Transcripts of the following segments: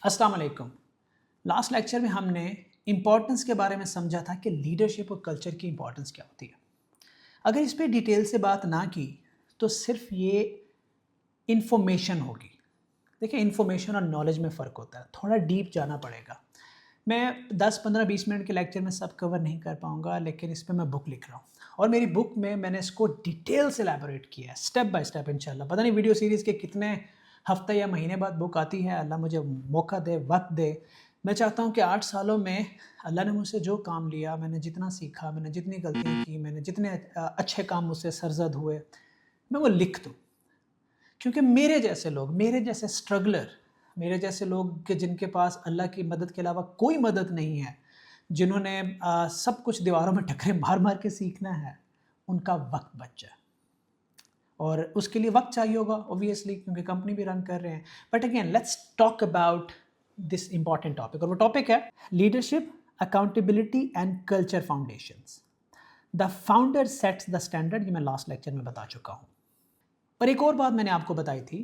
अस्सलाम वालेकुम। Last lecture में हमने इम्पोर्टेंस के बारे में समझा था कि लीडरशिप और कल्चर की इम्पोर्टेंस क्या होती है। अगर इस पे डिटेल से बात ना की तो सिर्फ ये इन्फॉर्मेशन होगी। देखिए, इन्फॉर्मेशन और नॉलेज में फ़र्क होता है, थोड़ा डीप जाना पड़ेगा। मैं 10, 15, 20 मिनट के लेक्चर में सब कवर नहीं कर पाऊँगा, लेकिन इस पे मैं बुक लिख रहा हूँ और मेरी बुक में मैंने इसको डिटेल से एलैबोरेट किया है, स्टेप बाय स्टेप इंशाल्लाह। पता नहीं वीडियो सीरीज़ के कितने हफ्ते या महीने बाद बुक आती है, अल्लाह मुझे मौका दे, वक़्त दे। मैं चाहता हूँ कि 8 सालों में अल्लाह ने मुझसे जो काम लिया, मैंने जितना सीखा, मैंने जितनी गलतियाँ की, मैंने जितने अच्छे काम मुझसे सरज़द हुए, मैं वो लिख दूँ। क्योंकि मेरे जैसे लोग, मेरे जैसे स्ट्रगलर, मेरे जैसे लोग कि जिनके पास अल्लाह की मदद के अलावा कोई मदद नहीं है, जिन्होंने सब कुछ दीवारों में टकरे मार-मार के सीखना है, उनका वक़्त बच जाए। और उसके लिए वक़्त चाहिए होगा ऑब्वियसली, क्योंकि कंपनी भी रन कर रहे हैं। But again let's talk about this important topic, और वो टॉपिक है leadership, accountability and culture foundations. The founder sets the standard, ये मैं लास्ट लेक्चर में बता चुका हूँ। और एक और बात मैंने आपको बताई थी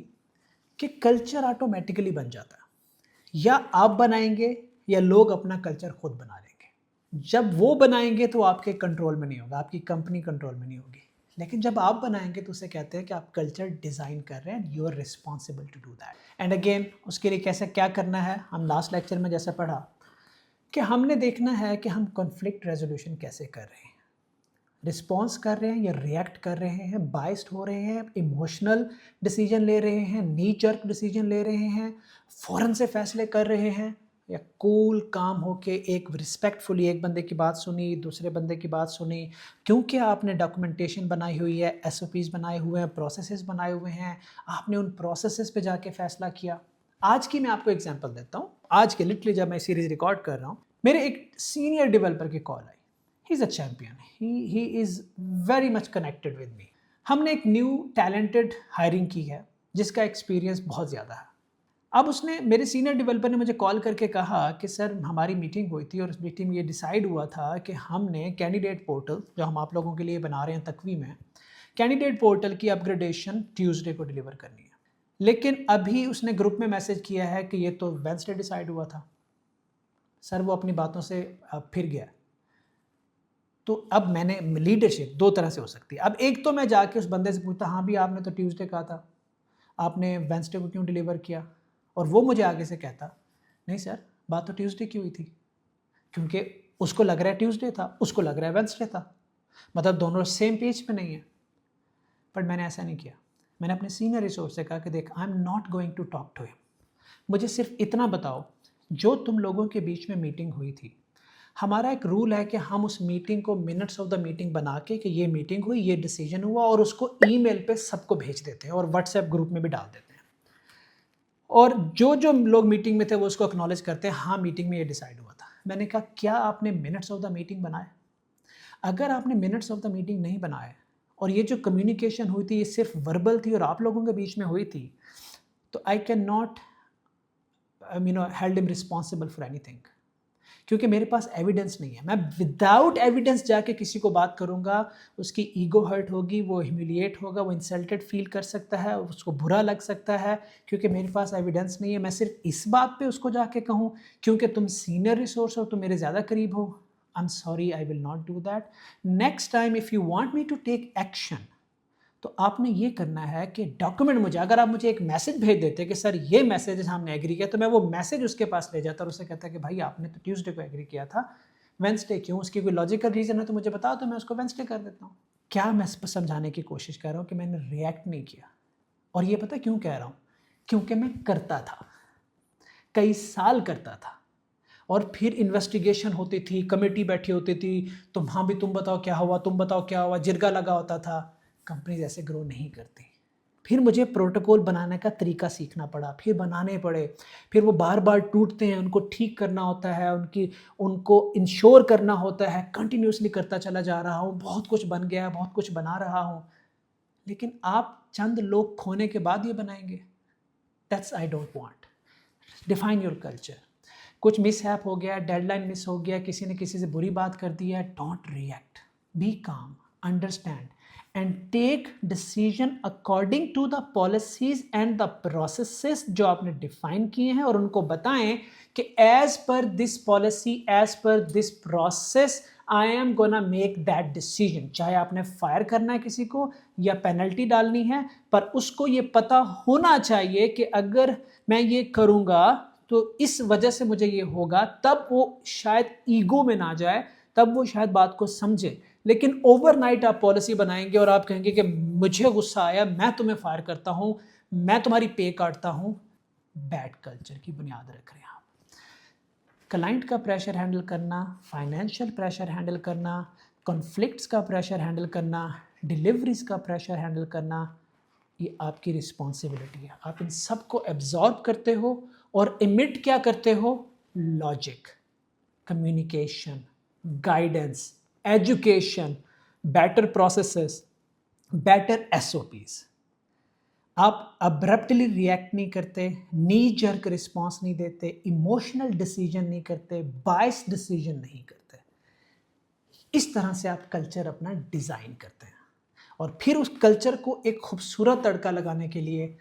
कि कल्चर ऑटोमेटिकली बन जाता है, या आप बनाएंगे या लोग अपना कल्चर खुद बना लेंगे। जब वो बनाएंगे तो आपके कंट्रोल में नहीं होगा, आपकी कंपनी कंट्रोल में नहीं होगी। लेकिन जब आप बनाएंगे तो उसे कहते हैं कि आप कल्चर डिज़ाइन कर रहे हैं, you are responsible to do that. And again उसके लिए कैसे क्या करना है, हम लास्ट लेक्चर में जैसे पढ़ा कि हमने देखना है कि हम कॉन्फ्लिक्ट रेजोल्यूशन कैसे कर रहे हैं, रिस्पॉन्स कर रहे हैं या रिएक्ट कर रहे हैं, बाइस्ड हो रहे हैं, इमोशनल डिसीजन ले रहे हैं, नी जर्क डिसीजन ले रहे हैं, फ़ौरन से फैसले कर रहे हैं, या कूल काम होके एक रिस्पेक्टफुली एक बंदे की बात सुनी, दूसरे बंदे की बात सुनी, क्योंकि आपने डॉक्यूमेंटेशन बनाई हुई है, एसओपीज़ बनाए हुए हैं, प्रोसेसेस बनाए हुए हैं, आपने उन प्रोसेसेस पे जाके फैसला किया। आज की मैं आपको एग्जांपल देता हूँ। आज के लिटरली जब मैं सीरीज़ रिकॉर्ड कर रहा हूँ, मेरे एक सीनियर डेवलपर की call I. He is a champion, he is very much connected with me. हमने एक न्यू टैलेंटेड हायरिंग की है जिसका एक्सपीरियंस बहुत ज़्यादा है। अब उसने, मेरे सीनियर डेवलपर ने मुझे कॉल करके कहा कि सर हमारी मीटिंग हुई थी और उस मीटिंग में ये डिसाइड हुआ था कि हमने कैंडिडेट पोर्टल जो हम आप लोगों के लिए बना रहे हैं तकवी में, कैंडिडेट पोर्टल की अपग्रेडेशन ट्यूसडे को डिलीवर करनी है। लेकिन अभी उसने ग्रुप में मैसेज किया है कि ये तो वेंसडे डिसाइड हुआ था। सर वो अपनी बातों से फिर गया। तो अब मैंने, लीडरशिप दो तरह से हो सकती है। अब एक तो मैं जाके उस बंदे से पूछता, हाँ भी आपने तो ट्यूसडे कहा था, आपने वेंसडे को क्यों डिलीवर किया? और वो मुझे आगे से कहता, नहीं सर बात तो ट्यूसडे की हुई थी, क्योंकि उसको लग रहा है ट्यूसडे था, उसको लग रहा है वेंसडे था, मतलब दोनों सेम पेज पे नहीं है। पर मैंने ऐसा नहीं किया। मैंने अपने सीनियर रिसोर्स से कहा कि देख, I am not going to talk to him, मुझे सिर्फ इतना बताओ, जो तुम लोगों के बीच में मीटिंग हुई थी, हमारा एक रूल है कि हम उस मीटिंग को मिनट्स ऑफ द मीटिंग बना के कि ये मीटिंग हुई, ये डिसीजन हुआ, और उसको ईमेल पे सबको भेज देते हैं और व्हाट्सएप ग्रुप में भी डाल देते हैं। और जो जो लोग मीटिंग में थे वो उसको एक्नॉलेज करते हैं, हाँ मीटिंग में ये डिसाइड हुआ था। मैंने कहा क्या आपने मिनट्स ऑफ द मीटिंग बनाए? अगर आपने मिनट्स ऑफ द मीटिंग नहीं बनाए और ये जो कम्युनिकेशन हुई थी ये सिर्फ वर्बल थी और आप लोगों के बीच में हुई थी, तो I can not held him responsible for anything, क्योंकि मेरे पास एविडेंस नहीं है। मैं विदाउट एविडेंस जाके किसी को बात करूंगा, उसकी ईगो हर्ट होगी, वो ह्यूमिलिएट होगा, वो इंसल्टेड फील कर सकता है, उसको बुरा लग सकता है, क्योंकि मेरे पास एविडेंस नहीं है। मैं सिर्फ इस बात पे उसको जाके कहूँ क्योंकि तुम सीनियर रिसोर्स हो, तुम मेरे ज़्यादा करीब हो, I am sorry, I will not do that. Next time if you want me to take action, तो आपने ये करना है कि डॉक्यूमेंट मुझे, अगर आप मुझे एक मैसेज भेज देते कि सर ये मैसेज हमने एग्री किया, तो मैं वो मैसेज उसके पास ले जाता और उससे कहता कि भाई आपने तो ट्यूसडे को एग्री किया था, वेंसडे क्यों? उसकी कोई लॉजिकल रीज़न है तो मुझे बताओ, तो मैं उसको वेंसडे कर देता हूँ। क्या मैं समझाने की कोशिश कर रहा हूँ कि मैंने रिएक्ट नहीं किया। और ये पता क्यों कह रहा हूँ? क्योंकि मैं करता था, कई साल करता था, और फिर इन्वेस्टिगेशन होती थी, कमेटी बैठी होती थी, तुम हाँ भी तुम बताओ क्या हुआ, तुम बताओ क्या हुआ, जिरगा लगा होता था। कंपनीज ऐसे ग्रो नहीं करती। फिर मुझे प्रोटोकॉल बनाने का तरीका सीखना पड़ा, फिर बनाने पड़े, फिर वो बार बार टूटते हैं, उनको ठीक करना होता है, उनको इंश्योर करना होता है। कंटिन्यूसली करता चला जा रहा हूँ, बहुत कुछ बन गया, बहुत कुछ बना रहा हूँ, लेकिन आप चंद लोग खोने के बाद ये बनाएंगे। That's I don't want. Define your culture. कुछ मिसहैप हो गया, डेडलाइन मिस हो गया, किसी ने किसी से बुरी बात कर दी है, don't react, be calm, understand, and take decision according to the policies and the processes जो आपने डिफाइन किए हैं, और उनको बताएं कि एज पर दिस पॉलिसी, एज पर this process I am gonna make that decision. चाहे आपने फायर करना है किसी को या पेनल्टी डालनी है, पर उसको ये पता होना चाहिए कि अगर मैं ये करूँगा तो इस वजह से मुझे ये होगा, तब वो शायद ईगो में ना जाए, तब वो शायद बात को समझे। लेकिन ओवरनाइट आप पॉलिसी बनाएंगे और आप कहेंगे कि मुझे गुस्सा आया, मैं तुम्हें फायर करता हूँ, मैं तुम्हारी पे काटता हूँ, बैड कल्चर की बुनियाद रख रहे हैं आप। क्लाइंट का प्रेशर हैंडल करना, फाइनेंशियल प्रेशर हैंडल करना, कॉन्फ्लिक्ट्स का प्रेशर हैंडल करना, डिलीवरीज का प्रेशर हैंडल करना, ये आपकी रिस्पॉन्सिबिलिटी है। आप इन सब को एब्जॉर्ब करते हो और इमिट क्या करते हो? Logic, communication, guidance, education, better processes, better SOPs. आप अब्रप्टली रिएक्ट नहीं करते, नी जर्क रिस्पॉन्स नहीं देते, इमोशनल डिसीजन नहीं करते, बायस डिसीजन नहीं करते। इस तरह से आप कल्चर अपना डिज़ाइन करते हैं, और फिर उस कल्चर को एक खूबसूरत तड़का लगाने के लिए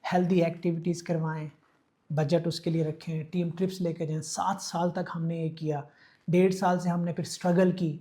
हेल्दी एक्टिविटीज़ करवाएं, बजट उसके लिए रखें, टीम ट्रिप्स लेके जाएं। 7 साल तक हमने ये किया, 1.5 साल से हमने फिर स्ट्रगल की।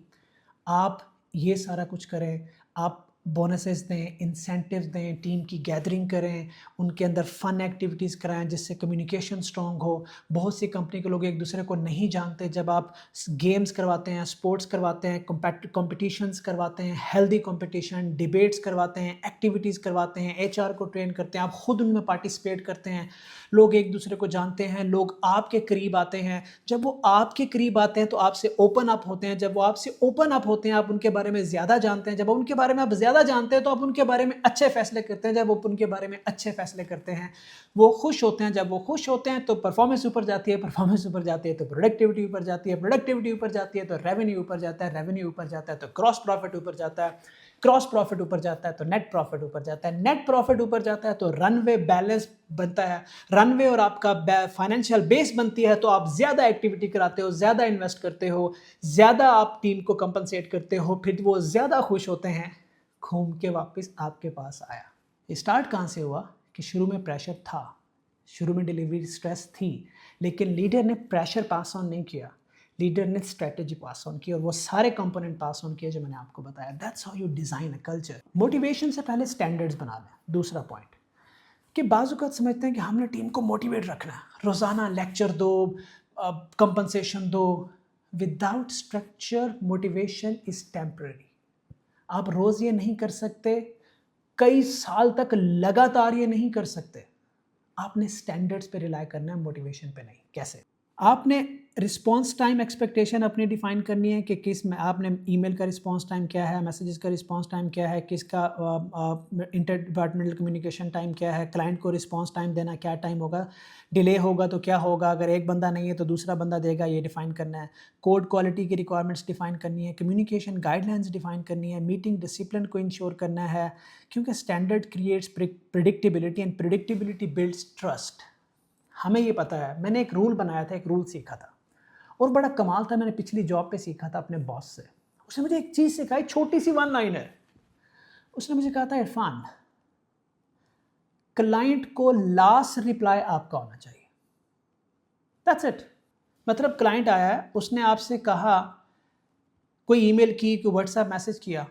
आप ये सारा कुछ करें, आप बोनसेस दें, इंसेंटिव्स दें, टीम की गैदरिंग करें, उनके अंदर फ़न एक्टिविटीज़ कराएं जिससे कम्युनिकेशन स्ट्रॉन्ग हो। बहुत सी कंपनी के लोग एक दूसरे को नहीं जानते, जब आप गेम्स करवाते हैं, स्पोर्ट्स करवाते हैं, कॉम्पिटिशन्स करवाते हैं, हेल्दी कॉम्पिटिशन, डिबेट्स करवाते हैं, एक्टिविटीज़ करवाते हैं, एचआर को ट्रेन करते हैं, आप खुद उनमें पार्टिसिपेट करते हैं, लोग एक दूसरे को जानते हैं, लोग आपके करीब आते हैं। जब वो आपके करीब आते हैं तो आपसे ओपन अप होते हैं, जब वो आपसे ओपन अप होते हैं आप उनके बारे में ज़्यादा जानते हैं, जब उनके बारे में आप ज़्यादा जानते हैं तो आप उनके बारे में अच्छे फैसले करते हैं, जब वो उनके बारे में अच्छे फैसले करते हैं वो खुश होते हैं, जब वो खुश होते हैं तो परफॉर्मेंस ऊपर जाती है, परफॉर्मेंस ऊपर जाती है तो प्रोडक्टिविटी ऊपर जाती है, प्रोडक्टिविटी ऊपर जाती है तो रेवेन्यू ऊपर जाता है, रेवेन्यू ऊपर जाता है तो क्रॉस प्रॉफिट ऊपर जाता है, क्रॉस प्रॉफिट ऊपर जाता है तो नेट प्रॉफिट ऊपर जाता है, नेट प्रॉफिट ऊपर जाता है तो रनवे बैलेंस बनता है, रनवे और आपका फाइनेंशियल बेस बनती है, तो आप ज़्यादा एक्टिविटी कराते हो, ज़्यादा इन्वेस्ट करते हो, ज़्यादा आप टीम को कंपनसेट करते हो, फिर वो ज़्यादा खुश होते हैं, घूम के वापस आपके पास आया। स्टार्ट कहाँ से हुआ कि शुरू में प्रेशर था, शुरू में डिलीवरी स्ट्रेस थी, लेकिन लीडर ने प्रेशर पास ऑन नहीं किया, लीडर ने स्ट्रेटेजी पास ऑन की, और वो सारे कंपोनेंट पास ऑन किए जो मैंने आपको बताया। That's how you design a culture. Motivation से पहले स्टैंडर्ड्स बना लें। दूसरा पॉइंट कि बाज़-औक़ात समझते हैं कि हमने टीम को मोटिवेट रखना है, रोज़ाना लेक्चर दो, कंपनसेशन दो। Without structure motivation is temporary. आप रोज़ ये नहीं कर सकते, कई साल तक लगातार ये नहीं कर सकते। आपने स्टैंडर्ड्स पे रिलाई करना है, मोटिवेशन पे नहीं। कैसे? आपने रिस्पॉन्स टाइम एक्सपेक्टेशन अपनी डिफाइन करनी है कि किस में आपने ईमेल का रिस्पॉन्स टाइम क्या है, मैसेजेस का रिस्पॉन्स टाइम क्या है, किसका इंटर डिपार्टमेंटल कम्युनिकेशन टाइम क्या है, क्लाइंट को रिस्पॉन्स टाइम देना क्या टाइम होगा, डिले होगा तो क्या होगा, अगर एक बंदा नहीं है तो दूसरा बंदा देगा, ये डिफाइन करना है। कोड क्वालिटी की रिक्वायरमेंट्स डिफाइन करनी है, कम्युनिकेशन गाइडलाइंस डिफाइन करनी है, मीटिंग डिसिप्लिन को इंश्योर करना है, क्योंकि standard creates predictability and predictability builds trust. हमें ये पता है, मैंने एक रूल बनाया था, एक रूल सीखा था, और बड़ा कमाल था, मैंने पिछली जॉब पे सीखा था अपने बॉस से। उसने मुझे एक चीज़ सिखाई, छोटी सी वन लाइनर। उसने मुझे कहा था, इरफान, क्लाइंट को लास्ट रिप्लाई आपका होना चाहिए। That's it. मतलब क्लाइंट आया है, उसने आपसे कहा, कोई ईमेल की, कोई व्हाट्सएप मैसेज किया,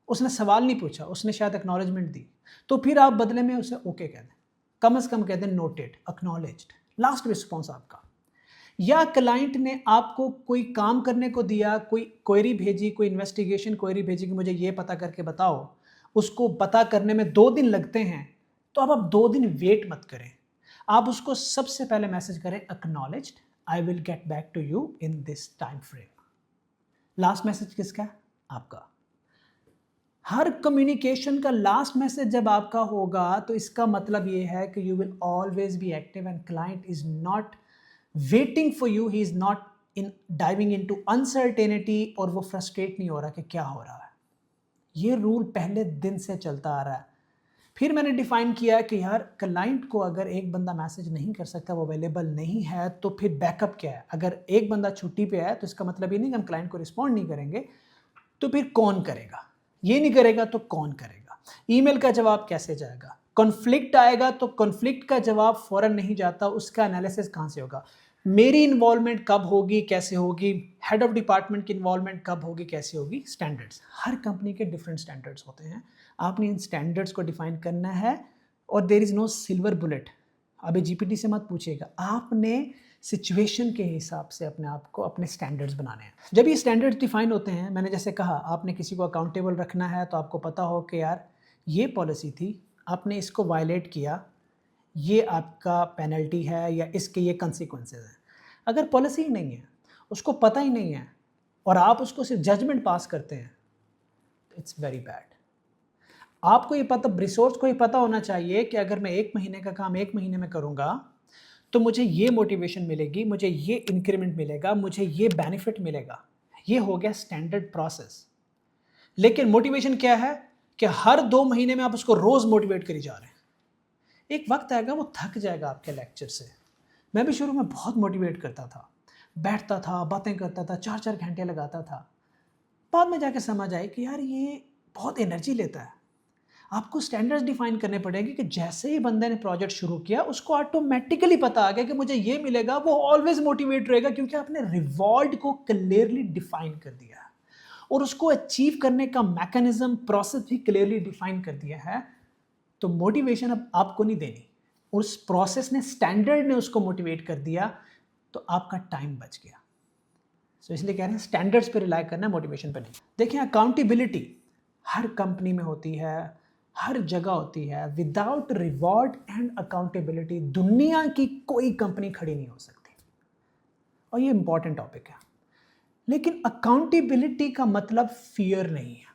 उसने सवाल नहीं पूछा, उसने शायद एक्नॉलेजमेंट दी, तो फिर आप बदले में उसे ओके कह दें, कम से कम कह दें नोटेड, एक्नॉलेज्ड, लास्ट रिस्पॉन्स आपका। या क्लाइंट ने आपको कोई काम करने को दिया, कोई क्वेरी भेजी, कोई इन्वेस्टिगेशन क्वेरी भेजी कि मुझे ये पता करके बताओ, उसको पता करने में 2 दिन लगते हैं, तो अब आप 2 दिन वेट मत करें, आप उसको सबसे पहले मैसेज करें, acknowledged, I will get back to you in this time frame. Last message किसका है? आपका। हर कम्युनिकेशन का लास्ट मैसेज जब आपका होगा तो इसका मतलब ये है कि you will always be active and client is not waiting for you, he is not in diving into uncertainty, और वो फ्रस्ट्रेट नहीं हो रहा कि क्या हो रहा है। ये रूल पहले दिन से चलता आ रहा है। फिर मैंने डिफाइन किया कि यार क्लाइंट को अगर एक बंदा मैसेज नहीं कर सकता, वो अवेलेबल नहीं है, तो फिर बैकअप क्या है? अगर एक बंदा छुट्टी पे है तो इसका मतलब ये नहीं कि हम क्लाइंट को रिस्पॉन्ड नहीं करेंगे, तो फिर कौन करेगा? ये नहीं करेगा तो कौन करेगा, ईमेल का जवाब कैसे जाएगा, कॉन्फ्लिक्ट आएगा तो कॉन्फ्लिक्ट का जवाब फौरन नहीं जाता, उसका एनालिसिस कहाँ से होगा, मेरी इन्वॉल्वमेंट कब होगी, कैसे होगी, हेड ऑफ डिपार्टमेंट की इन्वॉल्वमेंट कब होगी, कैसे होगी। स्टैंडर्ड्स, हर कंपनी के डिफरेंट स्टैंडर्ड्स होते हैं, आपने इन स्टैंडर्ड्स को डिफाइन करना है और there is no silver bullet. अभी जीपीटी से मत पूछिएगा, आपने सिचुएशन के हिसाब से अपने आप को अपने स्टैंडर्ड्स बनाने हैं। जब ये स्टैंडर्ड्स डिफाइन होते हैं, मैंने जैसे कहा आपने किसी को अकाउंटेबल रखना है तो आपको पता हो कि यार ये पॉलिसी थी, आपने इसको वायलेट किया, ये आपका पेनल्टी है या इसके ये कंसिक्वेंसेज हैं। अगर पॉलिसी ही नहीं है, उसको पता ही नहीं है और आप उसको सिर्फ जजमेंट पास करते हैं, इट्स वेरी बैड। आपको ये पता, रिसोर्स को ये पता होना चाहिए कि अगर मैं 1 महीने का काम 1 महीने में करूँगा तो मुझे ये मोटिवेशन मिलेगी, मुझे ये इंक्रीमेंट मिलेगा, मुझे ये बेनिफिट मिलेगा। ये हो गया स्टैंडर्ड प्रोसेस। लेकिन मोटिवेशन क्या है कि हर 2 महीने में आप उसको रोज़ मोटिवेट करी जा रहे हैं। एक वक्त आएगा वो थक जाएगा आपके लेक्चर से। मैं भी शुरू में बहुत मोटिवेट करता था, बैठता था, बातें करता था, 4-4 घंटे लगाता था। बाद में जाके समझ आई कि यार ये बहुत एनर्जी लेता है। आपको स्टैंडर्ड्स डिफाइन करने पड़ेंगे कि जैसे ही बंदे ने प्रोजेक्ट शुरू किया उसको ऑटोमेटिकली पता आ गया कि मुझे ये मिलेगा, वो ऑलवेज मोटिवेट रहेगा क्योंकि आपने रिवॉर्ड को क्लियरली डिफाइन कर दिया है और उसको अचीव करने का मैकेनिज्म, प्रोसेस भी क्लियरली डिफाइन कर दिया है। तो मोटिवेशन अब आपको नहीं देनी, उस प्रोसेस ने, स्टैंडर्ड ने उसको मोटिवेट कर दिया, तो आपका टाइम बच गया। सो इसलिए कह रहे हैं स्टैंडर्ड्स पे रिलाई करना है, मोटिवेशन पे नहीं। देखिए अकाउंटेबिलिटी हर कंपनी में होती है, हर जगह होती है। विदाउट रिवॉर्ड एंड अकाउंटेबिलिटी दुनिया की कोई कंपनी खड़ी नहीं हो सकती, और ये इंपॉर्टेंट टॉपिक है। लेकिन अकाउंटेबिलिटी का मतलब फियर नहीं है,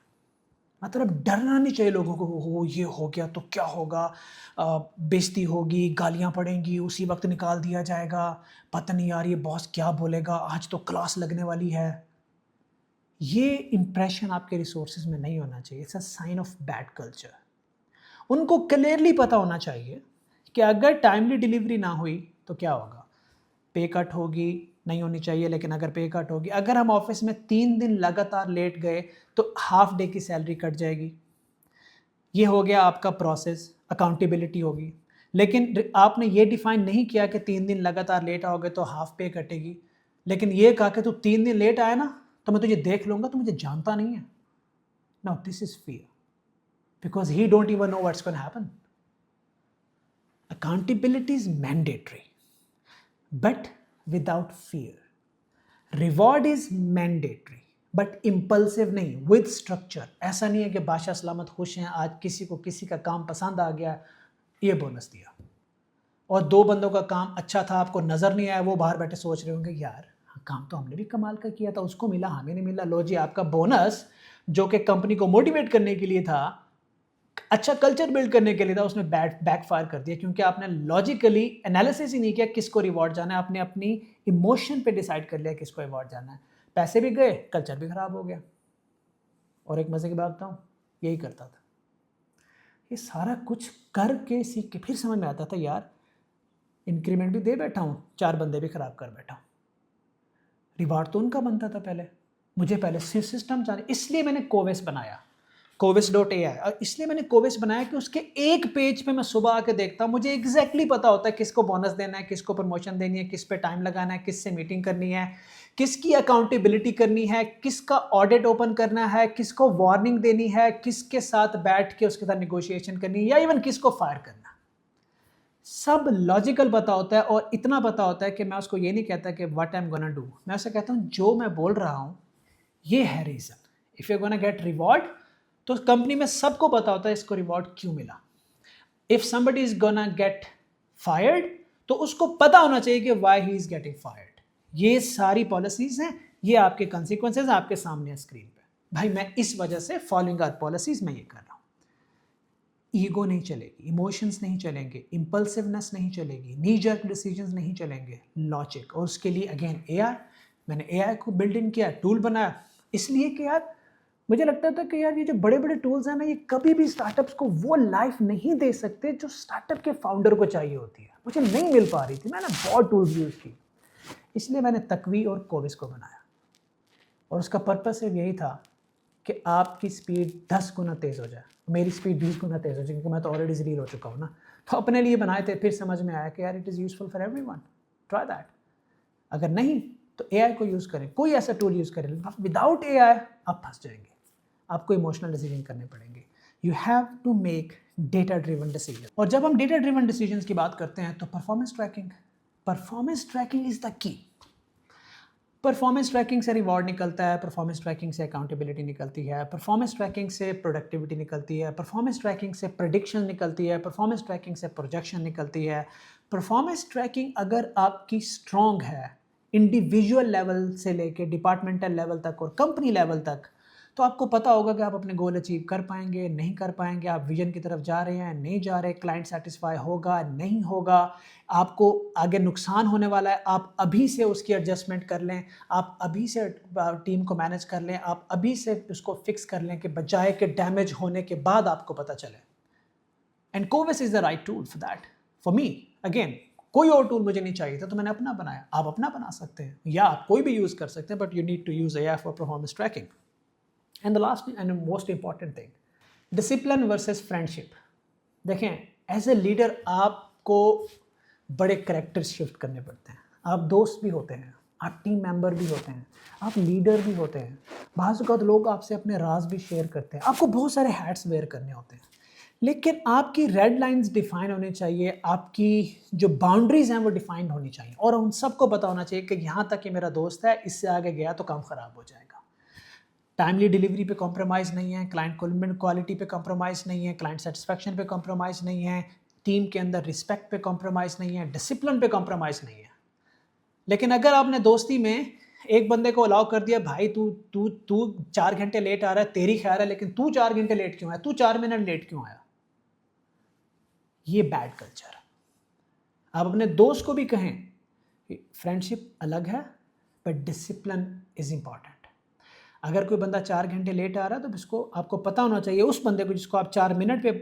मतलब डरना नहीं चाहिए लोगों को, हो ये हो गया तो क्या होगा, बेइज्जती होगी, गालियां पड़ेंगी, उसी वक्त निकाल दिया जाएगा, पता नहीं यार ये बॉस क्या बोलेगा, आज तो क्लास लगने वाली है। ये इंप्रेशन आपके रिसोर्सेज में नहीं होना चाहिए, it's a sign of bad culture. उनको क्लियरली पता होना चाहिए कि अगर टाइमली डिलीवरी ना हुई तो क्या होगा, पे कट होगी, नहीं होनी चाहिए लेकिन अगर पे कट होगी, अगर हम ऑफिस में 3 दिन लगातार लेट गए तो हाफ डे की सैलरी कट जाएगी। ये हो गया आपका प्रोसेस, अकाउंटेबिलिटी होगी। लेकिन आपने ये डिफाइन नहीं किया कि 3 दिन लगातार लेट आओगे तो हाफ पे कटेगी, लेकिन ये कहा कि तू 3 दिन लेट आया ना तो मैं तुझे देख लूँगा, तो मुझे जानता नहीं है। Now this is fear, because he don't even know what's going to happen. Accountability is mandatory, but without fear. Reward is mandatory, but impulsive नहीं, with structure. ऐसा नहीं है कि बादशाह सलामत खुश हैं, आज किसी को किसी का काम पसंद आ गया, ये बोनस दिया, और 2 बंदों का काम अच्छा था, आपको नज़र नहीं आया, वो बाहर बैठे सोच रहे होंगे यार काम तो हमने भी कमाल का किया था, उसको मिला, हमें नहीं मिला। लो जी, आपका बोनस जो कि कंपनी को मोटिवेट करने के लिए था, अच्छा कल्चर बिल्ड करने के लिए था, उसने बैकफायर कर दिया क्योंकि आपने लॉजिकली एनालिसिस ही नहीं किया किसको रिवॉर्ड जाना है, आपने अपनी इमोशन पे डिसाइड कर लिया किसको रिवॉर्ड जाना है। पैसे भी गए, कल्चर भी खराब हो गया। और एक मजे की बात बताऊं, यही करता था, ये सारा कुछ करके सीख के फिर समझ में आता था यार इंक्रीमेंट भी दे बैठा हूँ, 4 बंदे भी खराब कर बैठा हूँ, रिवॉर्ड तो उनका बनता था पहले, मुझे पहले सिस्टम जाने। इसलिए मैंने कोवेस बनाया, कोविस.ai। और इसलिए मैंने कोविस बनाया कि उसके एक पेज पे मैं सुबह आके देखता हूँ, मुझे एग्जैक्टली पता होता है किसको बोनस देना है, किसको प्रमोशन देनी है, किस पे टाइम लगाना है, किससे मीटिंग करनी है, किसकी अकाउंटेबिलिटी करनी है, किसका ऑडिट ओपन करना है, किसको वार्निंग देनी है, किसके साथ बैठ के उसके साथ निगोशिएशन करनी है, या इवन किसको फायर करना। सब लॉजिकल पता होता है, और इतना पता होता है कि मैं उसको ये नहीं कहता कि what I am gonna do, मैं उसे कहता हूँ जो मैं बोल रहा हूँ ये है reason. If you gonna get reward, तो कंपनी में सबको पता होता है इसको रिवॉर्ड क्यों मिला। If somebody is gonna get fired, तो उसको पता होना चाहिए कि why he is getting fired. ये सारी पॉलिसीज हैं, ये आपके कॉन्सिक्वेंसेज आपके सामने स्क्रीन पे। भाई मैं इस वजह से फॉलोइंग आर पॉलिसीज मैं ये कर रहा हूँ। ईगो नहीं चलेगी, इमोशंस नहीं चलेंगे, इंपल्सिवनेस नहीं चलेगी, नी जर्क डिसीजंस नहीं चलेंगे, लॉजिक। और उसके लिए अगेन एआई, मैंने एआई को बिल्ड इन किया, टूल बनाया, इसलिए कि यार मुझे लगता था कि यार ये जो बड़े बड़े टूल्स हैं ना, ये कभी भी स्टार्टअप्स को वो लाइफ नहीं दे सकते जो स्टार्टअप के फाउंडर को चाहिए होती है। मुझे नहीं मिल पा रही थी, मैंने बहुत टूल्स यूज़ की, इसलिए मैंने तकवी और कोविस को बनाया। और उसका पर्पस सिर्फ यही था कि आपकी स्पीड 10 गुना तेज़ हो जाए, मेरी स्पीड 20 गुना तेज़ हो जाए, क्योंकि मैं तो ऑलरेडी ज़लील हो चुका हूँ ना। तो अपने लिए बनाए थे, फिर समझ में आया कि यार it is useful for everyone, try that. अगर नहीं तो एआई को यूज़ करें, कोई ऐसा टूल यूज़ करें। विदाउट एआई आप फंस जाएंगे, आपको इमोशनल डिसीजन करने पड़ेंगे। You have to make data driven decision. और जब हम डेटा ड्रिवन डिसीजंस की बात करते हैं तो performance tracking is the key. Performance tracking से रिवॉर्ड निकलता है, परफॉर्मेंस ट्रैकिंग से अकाउंटेबिलिटी निकलती है, परफॉर्मेंस ट्रैकिंग से प्रोडक्टिविटी निकलती है, परफॉर्मेंस ट्रैकिंग से प्रेडिक्शन निकलती है, परफॉर्मेंस ट्रैकिंग से प्रोजेक्शन निकलती है। परफॉर्मेंस ट्रैकिंग अगर आपकी स्ट्रॉन्ग है इंडिविजुअल लेवल से लेके डिपार्टमेंटल लेवल तक और कंपनी लेवल तक, तो आपको पता होगा कि आप अपने गोल अचीव कर पाएंगे, नहीं कर पाएंगे, आप विजन की तरफ जा रहे हैं, नहीं जा रहे, क्लाइंट सेटिस्फाई होगा, नहीं होगा, आपको आगे नुकसान होने वाला है, आप अभी से उसकी एडजस्टमेंट कर लें, आप अभी से टीम को मैनेज कर लें, आप अभी से उसको फिक्स कर लें कि बजाय के डैमेज होने के बाद आपको पता चले। And covis is the right tool for that for me. Again, कोई और टूल मुझे नहीं चाहिए था तो मैंने अपना बनाया। आप अपना बना सकते हैं या आप कोई भी यूज़ कर सकते हैं, but you need to use AI for performance tracking. And the last and most important thing, discipline versus friendship. देखें, एज ए लीडर आपको बड़े करेक्टर शिफ्ट करने पड़ते हैं। आप दोस्त भी होते हैं, आप टीम मेंबर भी होते हैं, आप लीडर भी होते हैं। बाज़ औक़ात लोग आपसे अपने राज भी शेयर करते हैं, आपको बहुत सारे हैट्स वेयर करने होते हैं, लेकिन आपकी रेड लाइंस डिफाइन होनी चाहिए, आपकी जो बाउंड्रीज हैं वो डिफाइंड होनी चाहिए, और उन सबको पता होना चाहिए कि यहाँ तक कि मेरा दोस्त है, इससे आगे गया तो काम ख़राब हो जाएगा। टाइमली डिलीवरी पे कॉम्प्रोमाइज़ नहीं है, क्लाइंट क्वालिटी पे कॉम्प्रोमाइज़ नहीं है, क्लाइंट सेटिस्फैक्शन पे कॉम्प्रोमाइज़ नहीं है, टीम के अंदर रिस्पेक्ट पे कॉम्प्रोमाइज़ नहीं है, डिसिप्लिन पे कॉम्प्रोमाइज़ नहीं है। लेकिन अगर आपने दोस्ती में एक बंदे को अलाउ कर दिया, भाई तू तू तू 4 घंटे लेट आ रहा है, तेरी खैर है, लेकिन तू 4 घंटे लेट क्यों आया, तू 4 मिनट लेट क्यों आया, ये बैड कल्चर। आप अपने दोस्त को भी कहें कि फ्रेंडशिप अलग है, बट डिसिप्लिन इज इंपॉर्टेंट। अगर कोई बंदा 4 घंटे लेट आ रहा है तो इसको आपको पता होना चाहिए, उस बंदे को जिसको आप 4 मिनट पे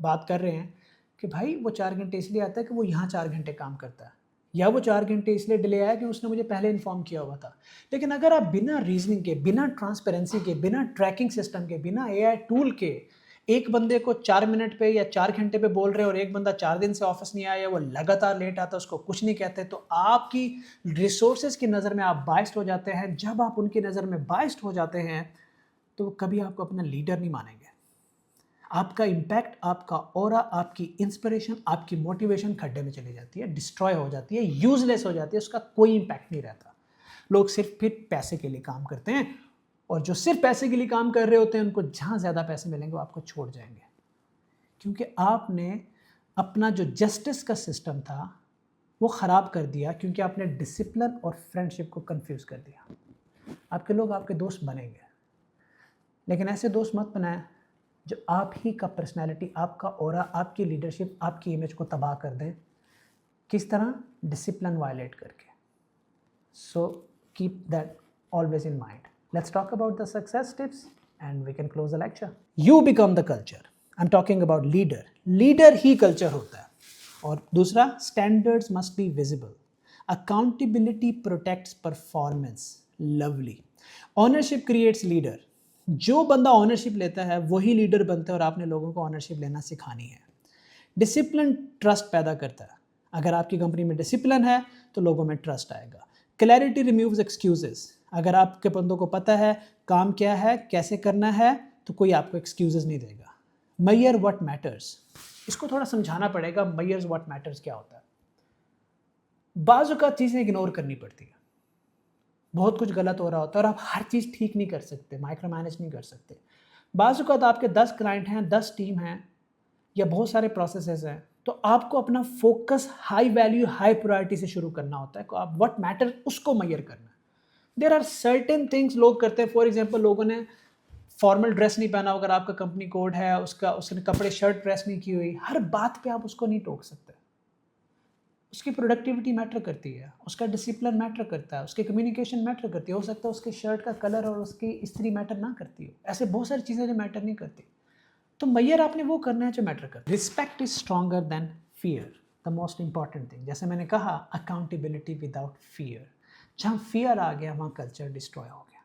बात कर रहे हैं, कि भाई वो 4 घंटे इसलिए आता है कि वो यहाँ 4 घंटे काम करता है, या वो 4 घंटे इसलिए डिले आया कि उसने मुझे पहले इन्फॉर्म किया हुआ था। लेकिन अगर आप बिना रीजनिंग के, बिना ट्रांसपेरेंसी के, बिना ट्रैकिंग सिस्टम के, बिना एआई टूल के एक बंदे को 4 मिनट पे या 4 घंटे पे बोल रहे हो, और एक बंदा 4 दिन से ऑफिस नहीं आया, वो लगातार लेट आता, उसको कुछ नहीं कहते, तो आपकी रिसोर्सेज की नज़र में आप बाइस्ड हो जाते हैं। जब आप उनकी नज़र में बाइस्ड हो जाते हैं तो कभी आपको अपना लीडर नहीं मानेंगे। आपका इम्पैक्ट, आपका ऑरा, आपकी इंस्पिरेशन, आपकी मोटिवेशन खड्डे में चली जाती है, डिस्ट्रॉय हो जाती है, यूजलेस हो जाती है, उसका कोई इम्पैक्ट नहीं रहता। लोग सिर्फ फिर पैसे के लिए काम करते हैं, और जो सिर्फ पैसे के लिए काम कर रहे होते हैं उनको जहाँ ज़्यादा पैसे मिलेंगे वो आपको छोड़ जाएंगे, क्योंकि आपने अपना जो जस्टिस का सिस्टम था वो ख़राब कर दिया, क्योंकि आपने डिसिप्लिन और फ्रेंडशिप को कंफ्यूज कर दिया। आपके लोग आपके दोस्त बनेंगे, लेकिन ऐसे दोस्त मत बनाएं जो आप ही का पर्सनैलिटी, आपका ऑरा, आपकी लीडरशिप, आपकी इमेज को तबाह कर दें। किस तरह? डिसिप्लिन वायलेट करके। So keep that always in mind. Let's talk about the success tips and we can close the lecture. You become the culture. I'm talking about leader. Leader he culture होता है। और दूसरा, standards must be visible. Accountability protects performance. Lovely. Ownership creates leader. जो बंदा ownership लेता है वही leader बनता है, और आपने लोगों को ऑनरशिप लेना सिखानी है। डिसिप्लिन ट्रस्ट पैदा करता है। अगर आपकी कंपनी में डिसिप्लिन है तो लोगों में ट्रस्ट आएगा। Clarity removes excuses. अगर आपके बंदों को पता है काम क्या है, कैसे करना है, तो कोई आपको एक्सक्यूजेस नहीं देगा। Measure what matters. इसको थोड़ा समझाना पड़ेगा, मेजर्स व्हाट मैटर्स क्या होता है। बाज़ औक़ात चीज़ें इग्नोर करनी पड़ती है, बहुत कुछ गलत हो रहा होता है और आप हर चीज़ ठीक नहीं कर सकते, माइक्रो मैनेज नहीं कर सकते। बाज़ औक़ात आपके 10 क्लाइंट हैं, 10 टीम हैं, या बहुत सारे प्रोसेसेस हैं, तो आपको अपना focus high value, high priority से शुरू करना होता है। आप व्हाट मैटर उसको मेजर करना है। देयर आर सर्टेन थिंग्स लोग करते हैं। फॉर एग्जांपल, लोगों ने फॉर्मल ड्रेस नहीं पहना, अगर आपका कंपनी कोड है, उसने कपड़े शर्ट प्रेस नहीं की हुई, हर बात पे आप उसको नहीं टोक सकते। उसकी प्रोडक्टिविटी मैटर करती है, उसका डिसिप्लिन मैटर करता है, उसकी कम्युनिकेशन मैटर करती है। हो सकता है उसकी शर्ट का कलर और उसकी इस्त्री मैटर ना करती हो। ऐसे बहुत सारी चीज़ें जो मैटर नहीं करती। तो मैयर आपने वो करना है जो मैटर करता है। Respect is stronger than fear, the most important thing. जैसे मैंने कहा, अकाउंटेबिलिटी विदाउट फियर। जहाँ फियर आ गया वहाँ कल्चर डिस्ट्रॉय हो गया।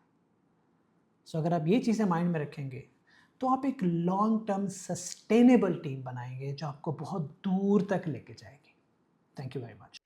सो अगर आप ये चीज़ें माइंड में रखेंगे तो आप एक लॉन्ग टर्म सस्टेनेबल टीम बनाएंगे जो आपको बहुत दूर तक लेके जाएगी। Thank you very much.